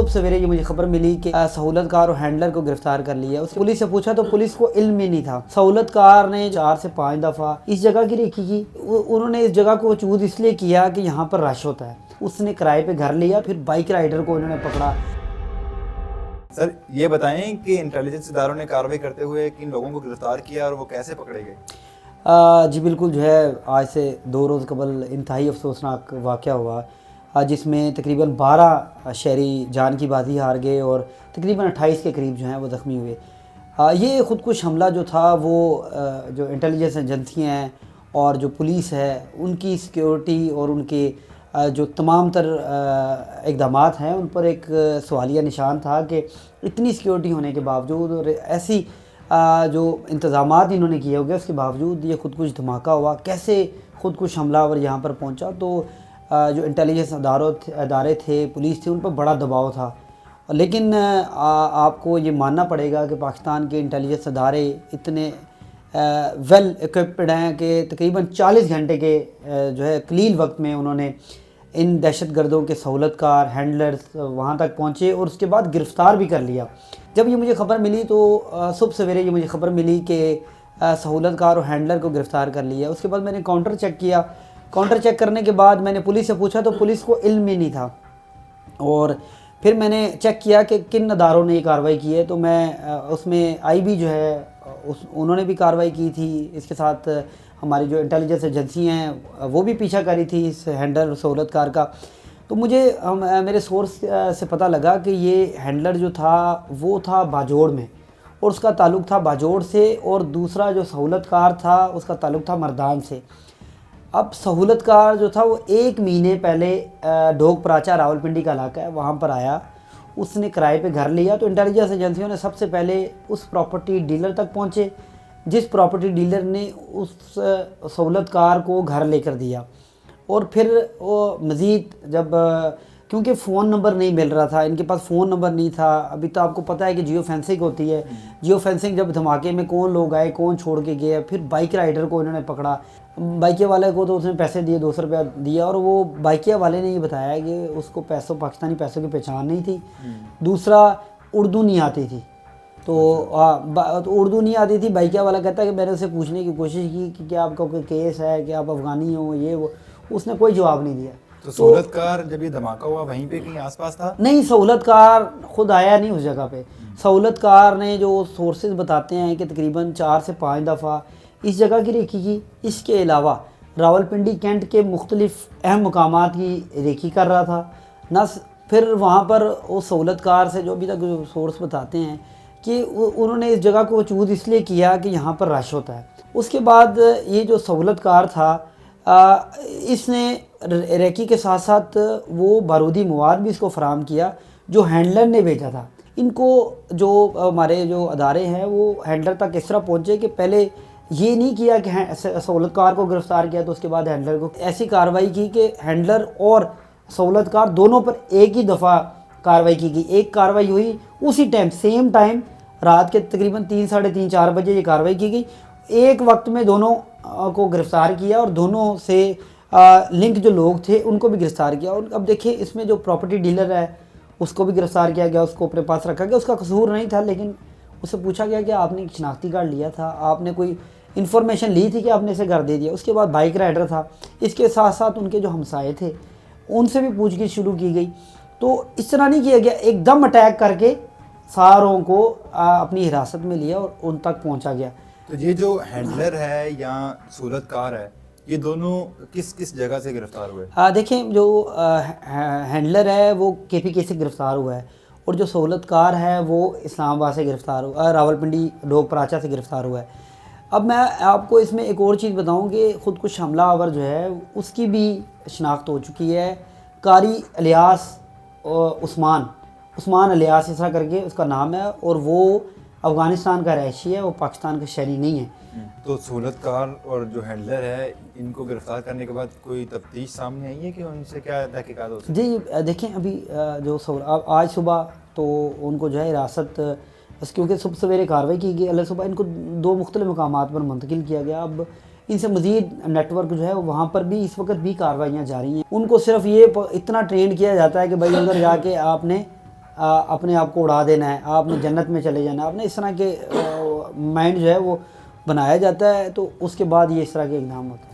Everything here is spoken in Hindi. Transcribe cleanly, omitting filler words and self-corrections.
सुबह सवेरे ये मुझे खबर मिली कि सहूलतकार और हैंडलर को गिरफ्तार कर लिया। उसने पुलिस से पूछा तो पुलिस को इल्म ही नहीं था। सहूलतकार ने 4 से 5 दफ़ा इस जगह की रेकी की। उन्होंने इस जगह को चूज इसलिए किया कि यहाँ पर रश होता है। उसने किराए पे घर लिया, फिर बाइक राइडर को उन्होंने पकड़ा। सर ये बताएं कि इंटेलिजेंस इदारों ने कार्रवाई करते हुए किन लोगों को गिरफ्तार किया और वो कैसे पकड़े गए? जी बिल्कुल, जो है आज से 2 रोज़ कबल इंतहाई अफसोसनाक वाक़या हुआ, जिसमें तकरीबन 12 शहरी जान की बाजी हार गए और तकरीबन 28 के करीब जो हैं वो ज़ख्मी हुए। ये ख़ुदकुश हमला जो था वो जो इंटेलिजेंस एजेंसियाँ हैं और जो पुलिस है उनकी सिक्योरिटी और उनके जो तमाम तर इक़दामात हैं उन पर एक सवालिया निशान था कि इतनी सिक्योरिटी होने के बावजूद और ऐसी जो इंतज़ामात इन्होंने किए हो गए उसके बावजूद ये ख़ुदकुश धमाका हुआ। कैसे ख़ुदकुश हमलावर यहाँ पर पहुँचा? तो जो इंटेलिजेंस अदारे थे, पुलिस थी, उन पर बड़ा दबाव था। लेकिन आपको ये मानना पड़ेगा कि पाकिस्तान के इंटेलिजेंस अदारे इतने वेल इक्विप्ड हैं कि तकरीबन 40 घंटे के जो है कलील वक्त में उन्होंने इन दहशतगर्दों के सहूलतकार हैंडलर्स वहाँ तक पहुँचे और उसके बाद गिरफ़्तार भी कर लिया। जब ये मुझे ख़बर मिली तो सुबह सवेरे ये मुझे ख़बर मिली कि सहूलतकार और हैंडलर को गिरफ़्तार कर लिया। उसके बाद मैंने काउंटर चेक किया। काउंटर चेक करने के बाद मैंने पुलिस से पूछा तो पुलिस को इल्म ही नहीं था। और फिर मैंने चेक किया कि किन अदारों ने ये कार्रवाई की है, तो मैं उसमें आईबी जो है उन्होंने भी कार्रवाई की थी। इसके साथ हमारी जो इंटेलिजेंस एजेंसी हैं वो भी पीछा करी थी इस हैंडलर और सहूलतकार का। तो मुझे मेरे सोर्स से पता लगा कि ये हैंडलर जो था वो था बाजोड़ में और उसका ताल्लुक़ था बाजोड़ से, और दूसरा जो सहूलतकार था उसका ताल्लुक़ था मर्दान से। अब सहूलतकार जो था वो 1 महीने पहले ढोक प्राचा रावलपिंडी का इलाका है वहाँ पर आया, उसने किराए पे घर लिया। तो इंटेलिजेंस एजेंसियों ने सबसे पहले उस प्रॉपर्टी डीलर तक पहुँचे जिस प्रॉपर्टी डीलर ने उस सहूलतकार को घर लेकर दिया। और फिर वो मज़ीद जब क्योंकि फ़ोन नंबर नहीं मिल रहा था, इनके पास फ़ोन नंबर नहीं था। अभी तो आपको पता है कि जियो फेंसिंग होती है। जियो फेंसिंग जब धमाके में कौन लोग आए, कौन छोड़ के गए, फिर बाइक राइडर को इन्होंने पकड़ा। बाइकिया वाले को तो उसने पैसे दिए, 200 रुपया दिया, और वो बाइकिया वाले ने ये बताया कि उसको पाकिस्तानी पैसों की पहचान नहीं थी। दूसरा, उर्दू नहीं आती थी। तो उर्दू नहीं आती थी। बाइकिया वाला कहता है कि मैंने उसे पूछने की कोशिश की कि क्या आपका कोई केस है, कि आप अफ़गानी हो, ये वो, उसने कोई जवाब नहीं दिया। तो सहूलतकार जब ये धमाका हुआ वहीं पे कहीं आसपास था? नहीं, सहूलतकार खुद आया नहीं उस जगह पे। सहूलतकार ने जो सोर्सेज बताते हैं कि तकरीबन 4 से 5 दफ़ा इस जगह की रेकी की। इसके अलावा रावलपिंडी कैंट के मुख्तलिफ अहम मकामात की रेकी कर रहा था न। फिर वहाँ पर वो सहूलतकार से जो अभी तक जो सोर्स बताते हैं कि उन्होंने इस जगह को चूज़ इसलिए किया कि यहाँ पर रश होता है। उसके बाद ये जो सहूलतकार था इसने रेकी के साथ साथ वो बारूदी मवाद भी इसको फराहम किया जो हैंडलर ने भेजा था। इनको जो हमारे जो अदारे हैं वो हैंडलर तक इस तरह पहुँचे कि पहले ये नहीं किया कि सहूलतकार को गिरफ़्तार किया तो उसके बाद हैंडलर को। ऐसी कार्रवाई की कि हैंडलर और सहूलतकार दोनों पर एक ही दफ़ा कार्रवाई की गई। एक कार्रवाई हुई उसी टाइम, सेम टाइम, रात के तकरीबन 3, साढ़े 3, 4 बजे ये कार्रवाई की गई। एक वक्त में दोनों को गिरफ़्तार किया और दोनों से लिंक जो लोग थे उनको भी गिरफ़्तार किया। और अब देखिए इसमें जो प्रॉपर्टी डीलर है उसको भी गिरफ़्तार किया गया, उसको अपने पास रखा गया। उसका कसूर नहीं था, लेकिन उससे पूछा गया कि आपने शनाख्ती कार्ड लिया था, आपने कोई इन्फॉर्मेशन ली थी कि आपने इसे घर दे दिया। उसके बाद बाइक राइडर था, इसके साथ साथ उनके जो हमसाए थे उनसे भी पूछगिछ शुरू की गई। तो इस तरह नहीं किया गया, एकदम अटैक करके सारों को अपनी हिरासत में लिया और उन तक पहुंचा गया। तो ये जो हैंडलर है या सहूलतकार है, ये दोनों किस किस जगह से गिरफ्तार हुए? देखें, जो हैंडलर है वो KPK से गिरफ़्तार हुआ है और जो सहूलतकार है वो इस्लामाबाद से गिरफ़्तार हुआ, रावलपिंडी ढोक प्राचा से गिरफ़्तार हुआ है। अब मैं आपको इसमें एक और चीज़ बताऊं कि ख़ुदकुश हमलावर जो है उसकी भी शनाख्त हो चुकी है। कारी अलियास उस्मान अलियास इस तरह करके उसका नाम है, और वो अफ़गानिस्तान का रहायशी है, वो पाकिस्तान का शहरी नहीं है। तो सहूलतकार और जो हैंडलर है इनको गिरफ्तार करने के बाद कोई तफ्तीश सामने आई है कि उनसे क्या तहकीकात हो सकती है? जी देखें, अभी जो आज सुबह तो उनको जो है हिरासत, क्योंकि सुबह सवेरे कार्रवाई की गई, अल सुबह इनको 2 मुख्तलिफ मकामात पर मुंतकिल किया गया। अब इनसे मज़ीद नेटवर्क जो है वहाँ पर भी इस वक्त भी कार्रवाइयाँ जारी हैं। उनको सिर्फ ये इतना ट्रेंड किया जाता है कि भाई उधर जाके आपने अपने आप को उड़ा देना है, आपने जन्नत में चले जाना है, आपने इस तरह के माइंड जो है वो बनाया जाता है, तो उसके बाद ये इस तरह के इक़दाम होते हैं।